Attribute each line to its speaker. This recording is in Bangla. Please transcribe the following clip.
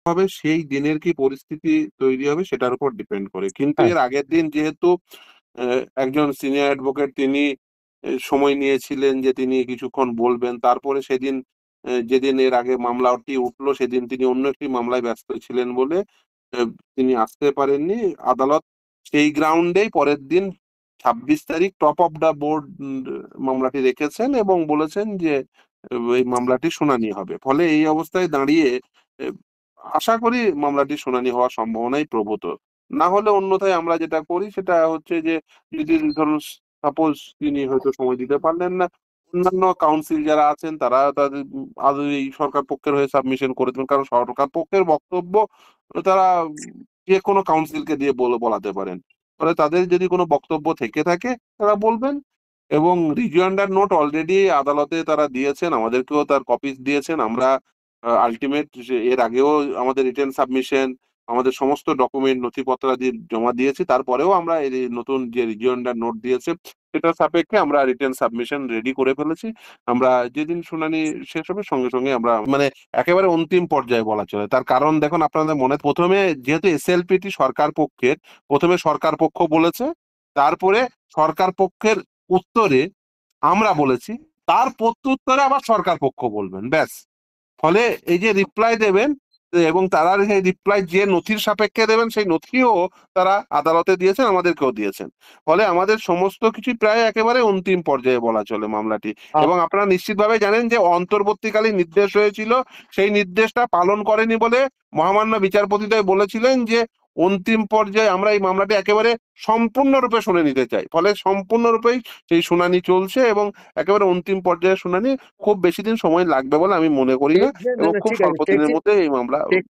Speaker 1: হবে সেই দিনের কি পরিস্থিতি তৈরি হবে সেটার উপর ডিপেন্ড করে। কিন্তু
Speaker 2: হ্যাঁ,
Speaker 1: এর আগের দিন যেহেতু একজন সিনিয়র অ্যাডভোকেট তিনি সময় নিয়েছিলেন যে তিনি কিছুক্ষণ বলবেন। তারপরে সেদিন যেদিন এর আগে মামলাটি উঠলো সেদিন তিনি অন্য একটি মামলায় ব্যস্ত ছিলেন বলে অ্যা তিনি আসতে পারেননি। আদালত সেই গ্রাউন্ডেই পরের দিন ২৬ তারিখ টপ অফ দ্যা বোর্ড মামলাটি রেখেছেন এবং বলেছেন যে এই মামলাটির শুনানি হবে। ফলে এই অবস্থায় দাঁড়িয়ে এ আশা করি মামলাটির শুনানি হওয়ার সম্ভাবনাই প্রবত। না হলে অন্যথায় আমরা যেটা করি সেটা হচ্ছে যে যদি ধরুন সাপোজ তিনি হয়তো সময় দিতে পারলেন না, অন্যান্য কাউন্সিল যারা আছেন তারা তাদের আদৌ এই সরকার পক্ষের হয়ে সাবমিশন করে দেবেন। কারণ সরকার পক্ষের বক্তব্য তারা যেকোনো কাউন্সিলকে দিয়ে বলাতে পারেন। ফলে তাদের যদি কোনো বক্তব্য থেকে থাকে তারা বলবেন এবং রিভিউ আন্ডার নোট অলরেডি আদালতে তারা দিয়েছেন, আমাদেরকেও তার কপিস দিয়েছেন। আমরা আল্টিমেট এর আগেও আমাদের রিটেন সাবমিশন, আমাদের সমস্ত ডকুমেন্ট নথিপত্রাদি জমা দিয়েছি। তারপরেও আমরা এই নতুন যে রিভিউ আন্ডার নোট দিয়েছে সেটার সাপেক্ষে আমরা রিটেন সাবমিশন রেডি করে ফেলেছি। আমরা যেদিন শুনানি শেষ হবে সঙ্গে, সঙ্গে আমরা মানে একেবারে অন্তিম পর্যায়ে বলা চলে। তার কারণ দেখুন আপনাদের মনে ১ম এ যেহেতু এসএলপিটি সরকার পক্ষের, ১ম এ সরকার পক্ষ বলেছে, তারপরে সরকার পক্ষের উত্তরে আমরা বলেছি, তার প্রত্যুত্তরে আবার সরকার পক্ষ বলবেন। ব্যাস। ফলে এই যে রিপ্লাই দেবেন এবং তারা সেই রিপ্লাই যে নথির সাপেক্ষে দেবেন সেই নথিও তারা আদালতে দিয়েছেন, আমাদেরকেও দিয়েছেন। ফলে আমাদের সমস্ত কিছুই প্রায় একেবারে অন্তিম পর্যায়ে বলা চলে মামলাটি। এবং আপনারা নিশ্চিতভাবে জানেন যে অন্তর্বর্তীকালীন নির্দেশ হয়েছিল, সেই নির্দেশটা পালন করেনি বলে মহামান্য বিচারপতিদ্বয় বলেছিলেন যে অন্তিম পর্যায়ে আমরা এই মামলাটি একেবারে সম্পূর্ণরূপে শুনে নিতে চাই। ফলে সম্পূর্ণরূপেই সেই শুনানি চলছে এবং একেবারে অন্তিম পর্যায়ে শুনানি। খুব বেশি দিন সময় লাগবে বলে আমি মনে করি না
Speaker 2: ঠিক না, না,
Speaker 1: এবং
Speaker 2: না,
Speaker 1: খুব
Speaker 2: ঠিক আছে,
Speaker 1: স্বল্প
Speaker 2: ঠিক
Speaker 1: দিনের
Speaker 2: ঠিক
Speaker 1: মধ্যে এই মামলা
Speaker 2: ঠিক